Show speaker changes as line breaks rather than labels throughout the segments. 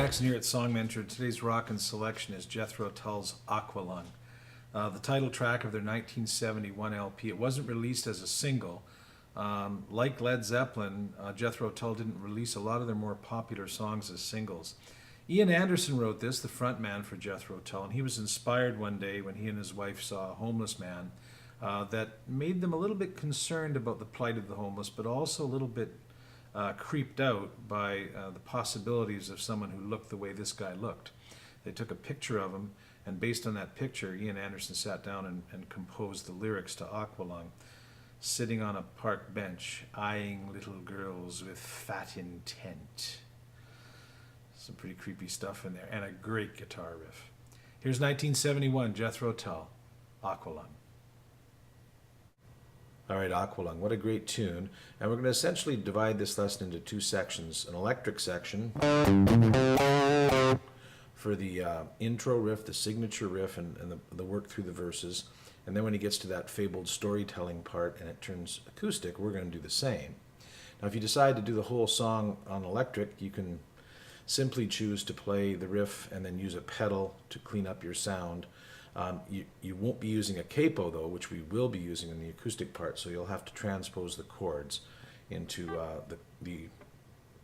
Jackson here at Song Mentor. Today's rockin' selection is Jethro Tull's Aqualung, the title track of their 1971 LP. It wasn't released as a single. Like Led Zeppelin, Jethro Tull didn't release a lot of their more popular songs as singles. Ian Anderson wrote this, the front man for Jethro Tull, and he was inspired one day when he and his wife saw a homeless man that made them a little bit concerned about the plight of the homeless, but also a little bit creeped out by the possibilities of someone who looked the way this guy looked. They took a picture of him, and based on that picture, Ian Anderson sat down and composed the lyrics to Aqualung. Sitting on a park bench, eyeing little girls with fat intent. Some pretty creepy stuff in there, and a great guitar riff. Here's 1971, Jethro Tull, Aqualung. All right, Aqualung, what a great tune. And we're going to essentially divide this lesson into two sections. An electric section for the intro riff, the signature riff, and the work through the verses. And then when he gets to that fabled storytelling part and it turns acoustic, we're going to do the same. Now, if you decide to do the whole song on electric, you can simply choose to play the riff and then use a pedal to clean up your sound. You won't be using a capo, though, which we will be using in the acoustic part, so you'll have to transpose the chords into the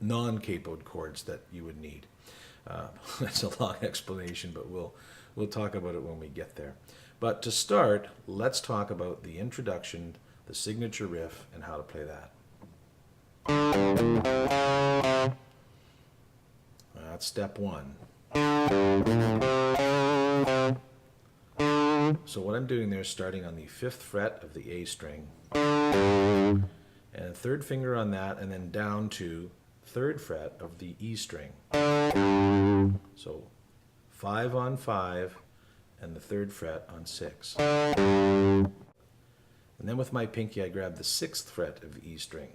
non-capoed chords that you would need. That's a long explanation, but we'll talk about it when we get there. But to start, let's talk about the introduction, the signature riff, and how to play that. That's step one. So what I'm doing there is starting on the 5th fret of the A string, and a third finger on that, and then down to 3rd fret of the E string. So 5 on 5, and the 3rd fret on 6. And then with my pinky I grab the 6th fret of the E string.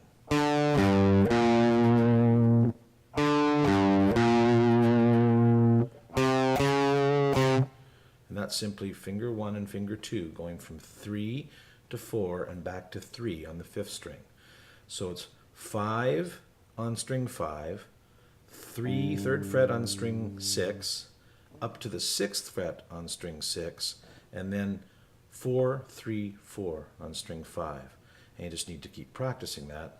And that's simply finger 1 and finger 2, going from 3 to 4 and back to 3 on the 5th string. So it's 5 on string 5, 3, 3rd fret on string 6, up to the 6th fret on string 6, and then 4, 3, 4 on string 5. And you just need to keep practicing that.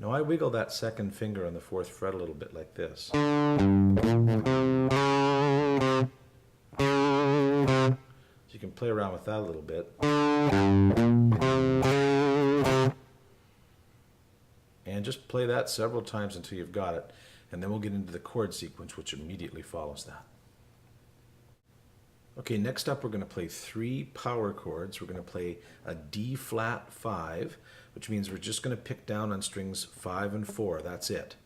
Now I wiggle that 2nd finger on the 4th fret a little bit like this. So you can play around with that a little bit. And just play that several times until you've got it. And then we'll get into the chord sequence, which immediately follows that. Okay, next up we're going to play 3 power chords. We're going to play a D flat 5, which means we're just going to pick down on strings 5 and 4. That's it.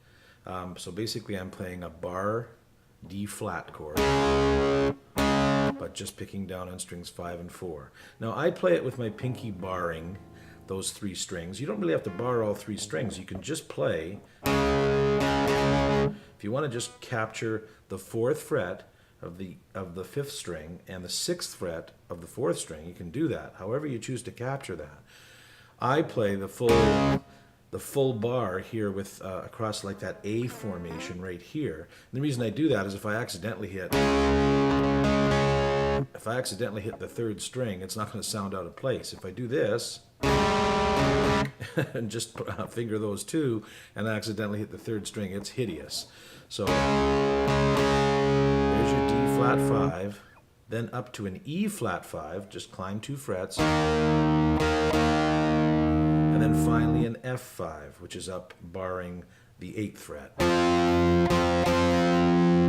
So basically I'm playing a bar D flat chord, but just picking down on strings 5 and 4. Now I play it with my pinky barring those 3 strings. You don't really have to bar all 3 strings. You can just play. If you want to just capture the 4th fret of the 5th string and the 6th fret of the 4th string, you can do that. However you choose to capture that. I play the full bar here with across like that A formation right here. And the reason I do that is if I accidentally hit the 3rd string, it's not going to sound out of place. If I do this and just finger those 2 and accidentally hit the 3rd string, it's hideous. So there's your D flat 5, then up to an E flat 5, just climb 2 frets, and then finally an F5, which is up barring the 8th fret.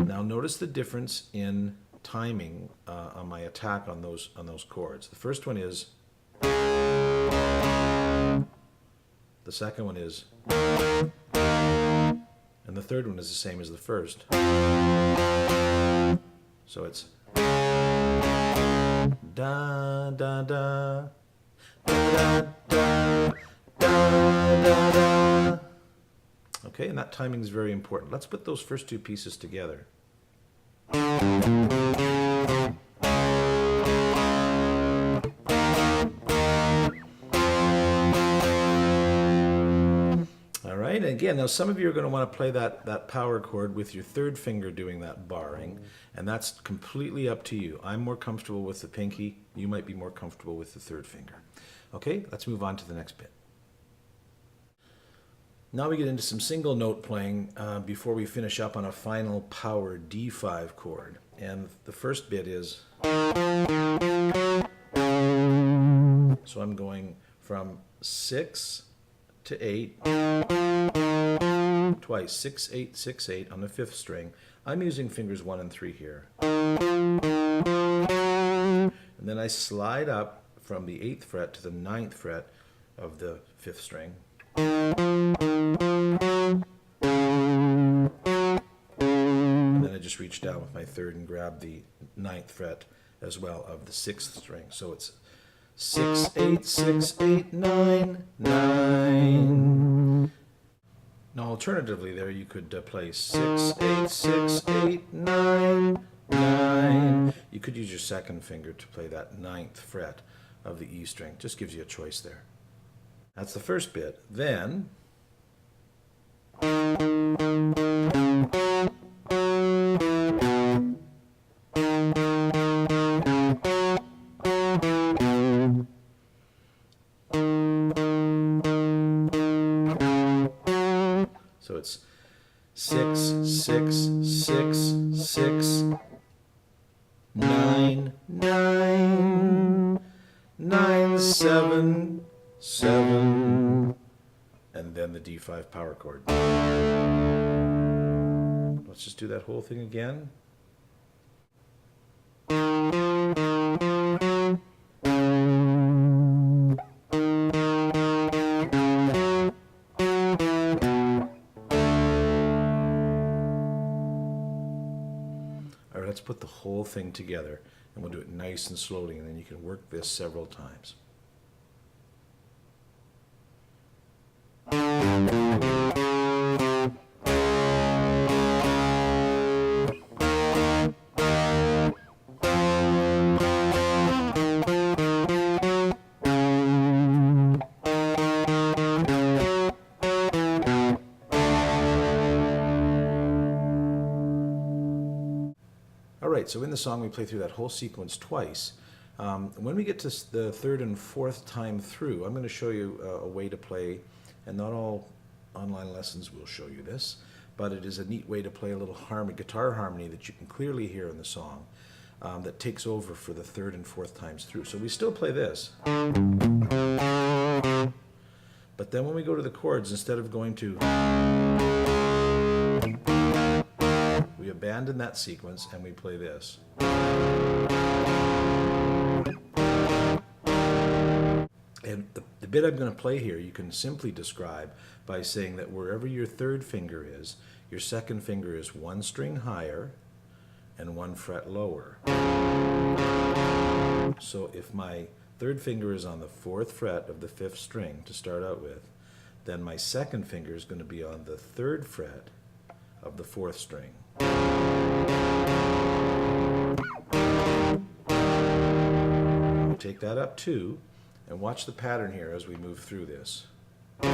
Now notice the difference in timing on my attack on those chords. The first one is, the second one is, and the third one is the same as the first. So it's da da da da da da da. Okay, and that timing is very important. Let's put those first 2 pieces together. again, now some of you are going to want to play that power chord with your third finger doing that barring, and that's completely up to you. I'm more comfortable with the pinky. You might be more comfortable with the third finger. Okay, let's move on to the next bit. Now we get into some single note playing before we finish up on a final power D5 chord. And the first bit is, so I'm going from 6 to 8, twice, 6, 8, 6, 8 on the 5th string. I'm using fingers 1 and 3 here. And then I slide up from the 8th fret to the 9th fret of the 5th string. And then I just reach down with my 3rd and grab the 9th fret as well of the 6th string. So it's 6, 8, 6, 8, 9, 9. Now alternatively there you could play 6, 8, 6, 8, 9, 9. You could use your second finger to play that 9th fret of the E string. Just gives you a choice there. That's the first bit. Then so it's 6, 6, 6, 6, 9, 9, 9, 7, 7, and then the D5 power chord. Let's just do that whole thing again. All right, let's put the whole thing together, and we'll do it nice and slowly, and then you can work this several times. Alright, so in the song we play through that whole sequence twice. When we get to the 3rd and 4th time through, I'm going to show you a way to play, and not all online lessons will show you this, but it is a neat way to play a little guitar harmony that you can clearly hear in the song that takes over for the 3rd and 4th times through. So we still play this. But then when we go to the chords, instead of going to, we abandon that sequence and we play this. And the bit I'm going to play here, you can simply describe by saying that wherever your 3rd finger is, your 2nd finger is 1 string higher and 1 fret lower. So if my 3rd finger is on the 4th fret of the 5th string to start out with, then my 2nd finger is going to be on the 3rd fret of the 4th string. Take that up 2, and watch the pattern here as we move through this. And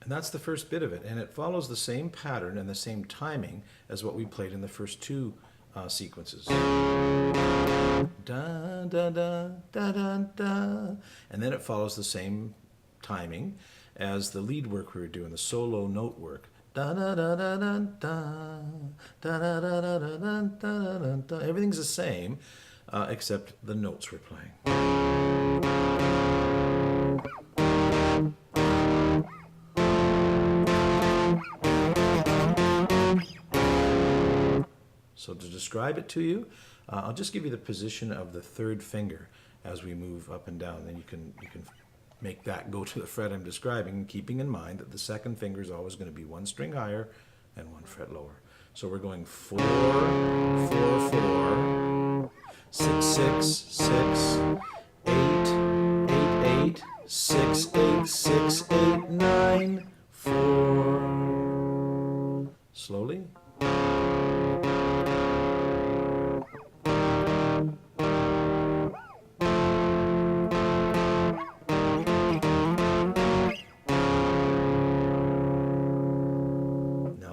that's the first bit of it, and it follows the same pattern and the same timing as what we played in the first 2 sequences. Da, da, da, da, da, da. And then it follows the same timing as the lead work we were doing, the solo note work. Da, da, da, da, da, da, da, da, da, da, da, da, da, da. Everything's the same except the notes we're playing. So to describe it to you, I'll just give you the position of the 3rd finger as we move up and down. Then you can make that go to the fret I'm describing, keeping in mind that the 2nd finger is always going to be 1 string higher and 1 fret lower. So we're going 4, 4, 4, 6, 6, 6, 8, 8, 8, 6, 8, 6, 8, 9, 4. Slowly.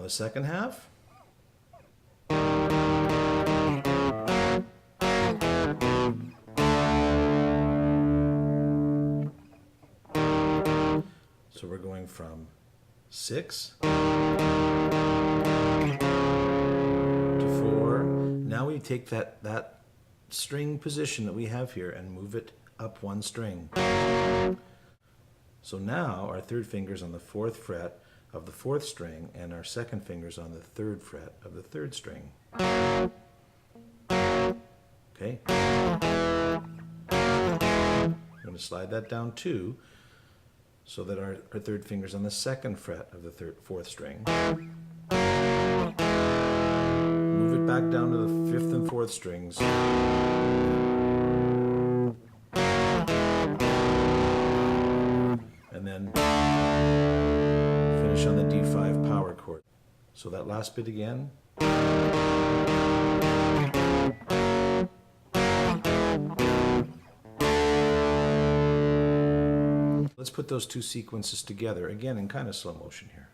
the second half. So we're going from 6 to 4. Now we take that string position that we have here and move it up one string. So now our third finger's on the 4th fret of the 4th string, and our second finger's on the 3rd fret of the 3rd string. Okay? I'm going to slide that down 2, so that our third finger's on the 2nd fret of the 4th string. Move it back down to the 5th and 4th strings. And then finish on the D5 power chord. So that last bit again. Let's put those two sequences together, again in kind of slow motion here.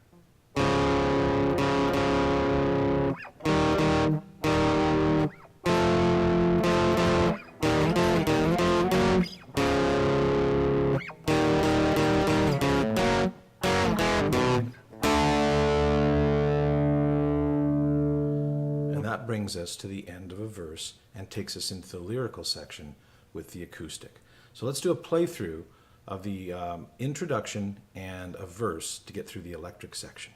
And that brings us to the end of a verse and takes us into the lyrical section with the acoustic. So let's do a playthrough of the introduction and a verse to get through the electric section.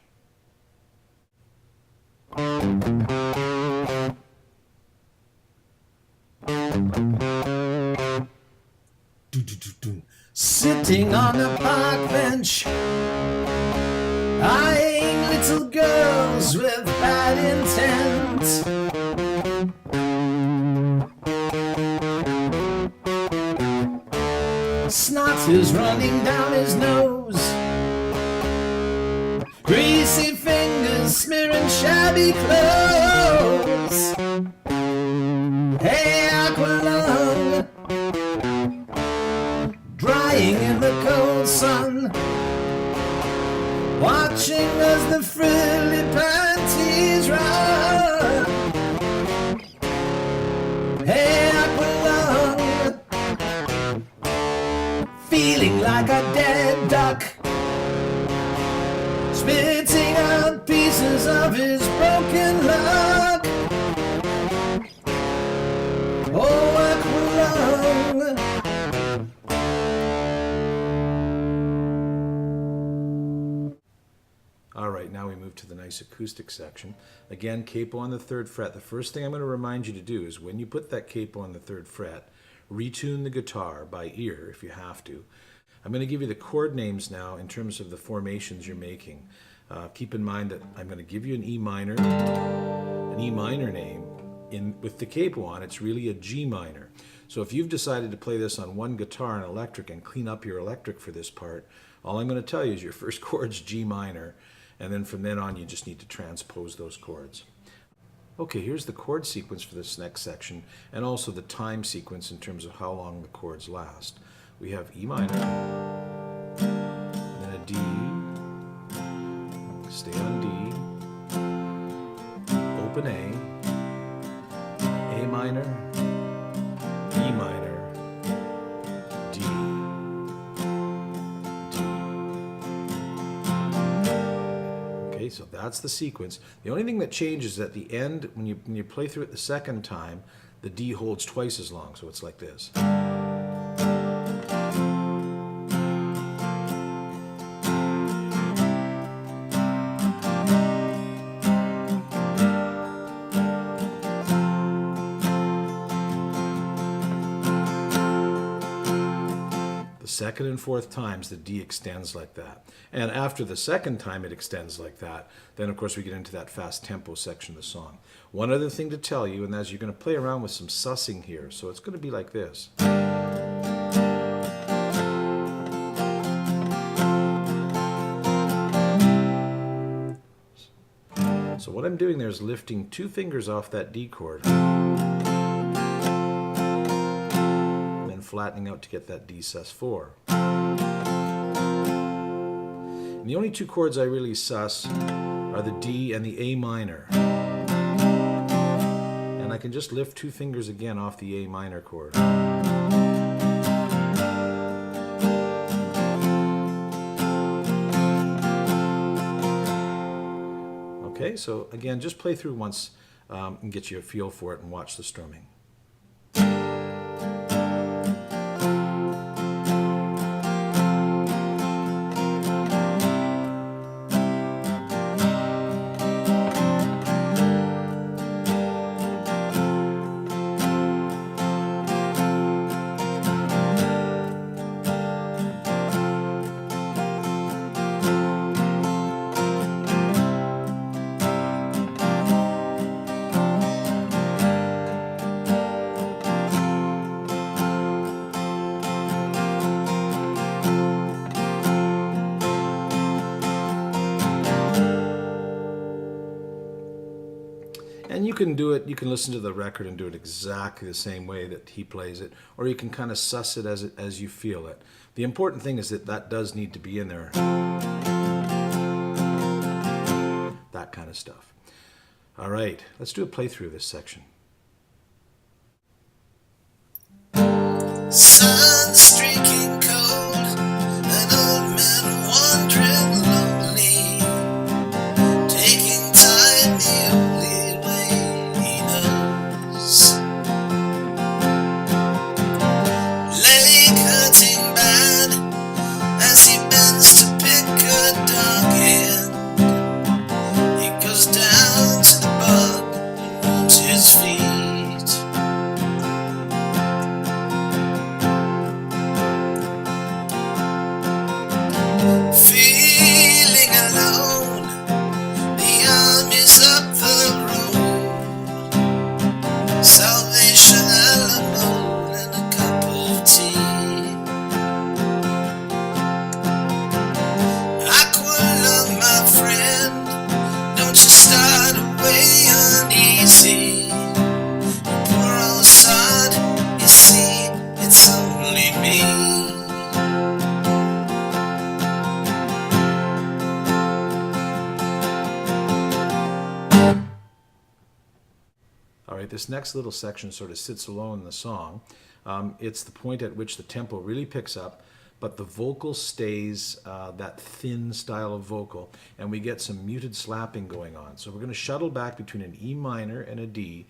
Sitting on a park bench, eyeing little girls with bad intent. Snot is running down his nose, greasy fingers smearing shabby clothes. Hey, Aqualung, drying in the cold sun, watching as the frilly panties run. Hey, Aqualung, feeling like a dead duck, spitting out pieces of his broken luck. Oh, Aqualung.
All right, now we move to the nice acoustic section. Again, capo on the 3rd fret. The first thing I'm going to remind you to do is when you put that capo on the 3rd fret, retune the guitar by ear if you have to. I'm going to give you the chord names now in terms of the formations you're making. Keep in mind that I'm going to give you an E minor name. With the capo on, it's really a G minor. So if you've decided to play this on one guitar and electric and clean up your electric for this part, all I'm going to tell you is your first chord's G minor, and then from then on you just need to transpose those chords. Okay, here's the chord sequence for this next section, and also the time sequence in terms of how long the chords last. We have E minor, then a D, stay on D, open A minor, E minor, D, Okay, so that's the sequence. The only thing that changes at the end, when you play through it the second time, the D holds twice as long, so it's like this. Second and fourth times the D extends like that. And after the second time it extends like that, then of course we get into that fast tempo section of the song. One other thing to tell you, and that's you're going to play around with some sussing here. So it's going to be like this. So what I'm doing there is lifting two fingers off that D chord, flattening out to get that D sus4. And the only two chords I really sus are the D and the A minor. And I can just lift 2 fingers again off the A minor chord. Okay, so again, just play through once and get you a feel for it and watch the strumming. And you can do it, you can listen to the record and do it exactly the same way that he plays it, or you can kind of suss it as you feel it. The important thing is that that does need to be in there. That kind of stuff. All right, let's do a playthrough of this section.
Sun streaking cold, an old man wandering lonely, taking time the only way he knows. Leg hurting bad as he bends to pick a dog end. He goes down to the bog and warms his feet. Feeling alone, the army's up the road. Salvation alimony and a cup of tea. Aqualung, my friend, don't you start away uneasy. Poor old sod, you see, it's only me.
All right, this next little section sort of sits alone in the song. It's the point at which the tempo really picks up, but the vocal stays that thin style of vocal, and we get some muted slapping going on. So we're going to shuttle back between an E minor and a D.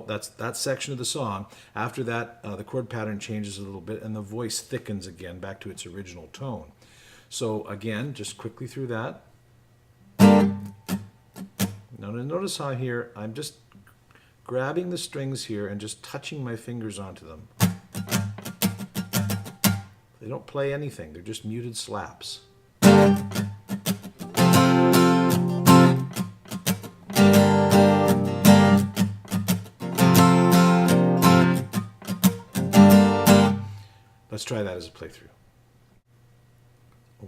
That's that section of the song. After that, the chord pattern changes a little bit and the voice thickens again back to its original tone. So again, just quickly through that. Now notice how here, I'm just grabbing the strings here and just touching my fingers onto them. They don't play anything, they're just muted slaps. Let's try that as a playthrough.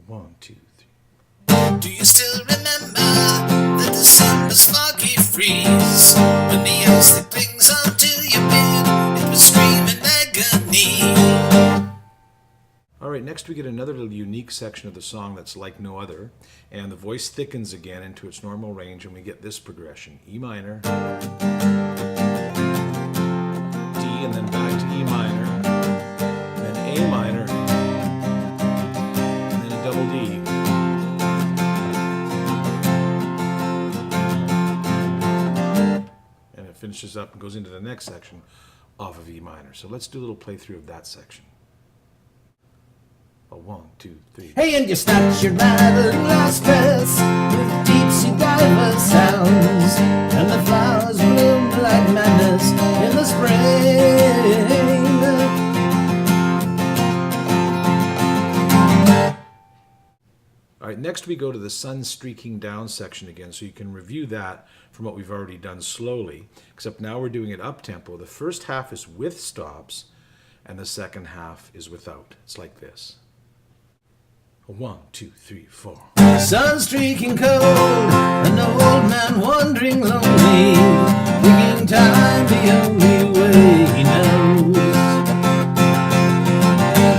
1, 2, 3.
Do you still remember the December's foggy freeze? When the ice that clings onto your beard, it was screaming agony.
All right, next we get another little unique section of the song that's like no other, and the voice thickens again into its normal range, and we get this progression: E minor, D, and then back to E minor, and then A minor, and then a double D. And it finishes up and goes into the next section off of E minor. So let's do a little playthrough of that section. 1, 2, 3.
Hey, and you snatch your battered glass dress with deep sea diver sounds, and the flowers bloom like madness in the spring.
All right, next we go to the sun streaking down section again, so you can review that from what we've already done slowly, except now we're doing it up tempo. The first half is with stops, and the second half is without. It's like this. 1, 2, 3, 4.
Sun streaking cold, an old man wandering lonely, time the only way he knows.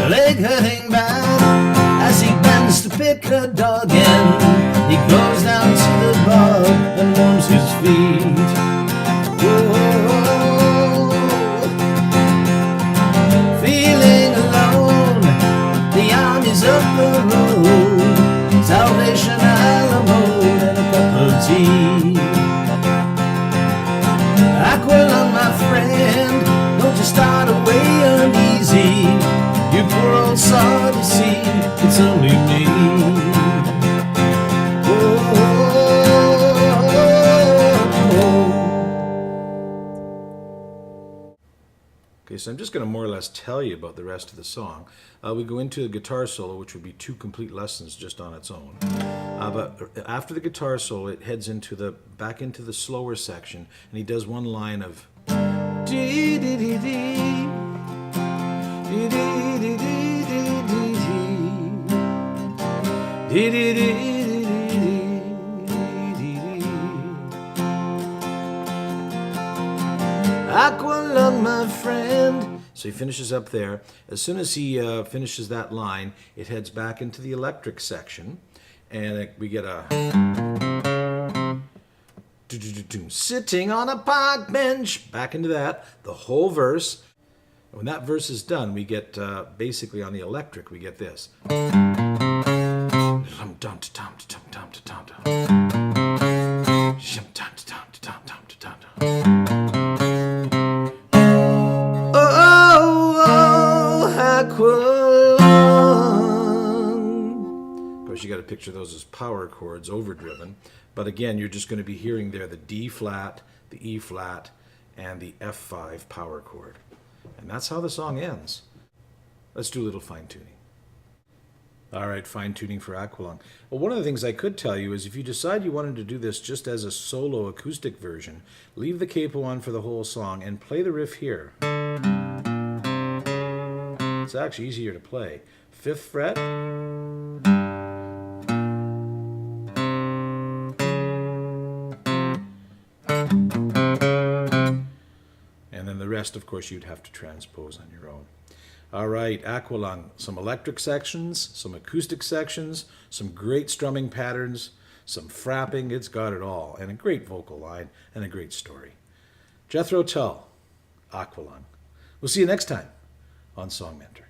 Leg hurting bad as he bends to pick a dog in. He goes down to the bar and warms his feet. Whoa. Feeling alone, the army's up the road. Salvation alimony and a cup of tea. Aqualung, my friend, don't you start away uneasy. You poor old sorry see, it's only me.
Okay, so I'm just going to more or less tell you about the rest of the song. We go into the guitar solo, which would be 2 complete lessons just on its own. But after the guitar solo, it heads into back into the slower section, and he does one line of dee dee dee dee dee dee dee dee dee dee. Aqualung, my friend. So he finishes up there. As soon as he finishes that line, it heads back into the electric section, and we get a sitting on a park bench. Back into that, the whole verse. When that verse is done, we get basically on the electric, we get this. Of course, you got to picture those as power chords, overdriven. But again, you're just going to be hearing there the D flat, the E flat, and the F5 power chord. And that's how the song ends. Let's do a little fine tuning. All right, fine tuning for Aqualung. Well, one of the things I could tell you is if you decide you wanted to do this just as a solo acoustic version, leave the capo on for the whole song and play the riff here. It's actually easier to play. 5th fret. And then the rest, of course, you'd have to transpose on your own. All right, Aqualung. Some electric sections, some acoustic sections, some great strumming patterns, some frapping. It's got it all. And a great vocal line and a great story. Jethro Tull, Aqualung. We'll see you next time on Song Mentor.